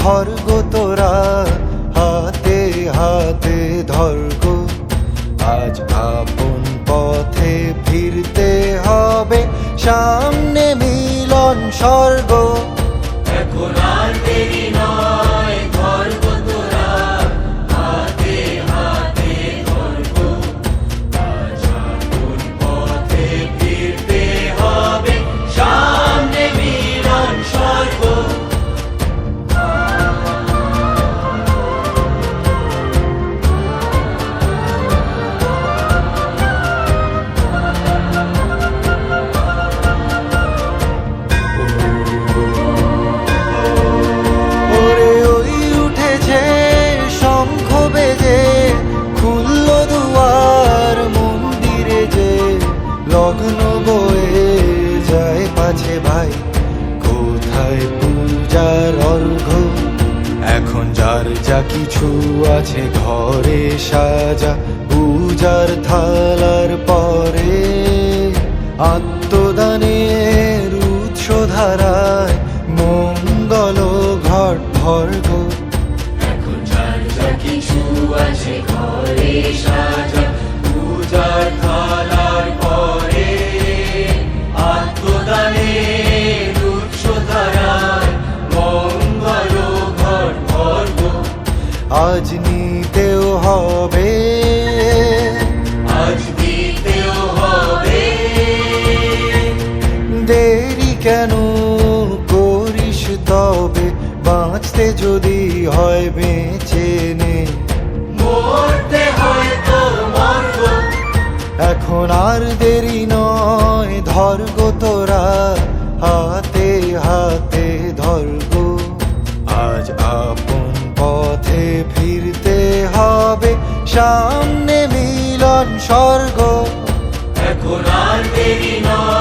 ধর গো তোরা, হাতে হাতে ধর গো। আজ আপন পথে ফিরতে হবে, সামনে মিলন স্বর্গ। এখন আর দেরি নয়, ধর গো তোরা, হাতে হাতে ধর গো। আজ আপন পথে ফিরতে হবে, সামনে মিলন স্বর্গ। ওরে ওই উঠেছে শঙ্খ বেজে, খুলল দুয়ার মন্দিরে যে, লগ্ন বয়ে যায় পাছে ভাই, কোথায় পূজার অর্ঘ্য? এখন যার যা কিছু আছে ঘরে সাজা, পূজার থালার পরে আত্মদানের উৎস ধারায় মঙ্গল ঘট ভর গো। এখন যার যা কিছু আছে ঘরে সাজা, পূজার থালার পরে আত্মদানের উৎস ধারায় মঙ্গল ঘট ভর গো। আজ নিতেও হবে, আজ দিতেও হবে, দেরি কেন করিস তবে, বাঁচতে যদি হয় বেঁচে নে। মরতে হয়তো মরব, এখন আর দেরি নয়, ধর গো তোরা, হাতে হাতে ধর গো। আজ আপন পথে ফিরতে হবে, সামনে মিলন স্বর্গ। এখন আর দেরি নয়।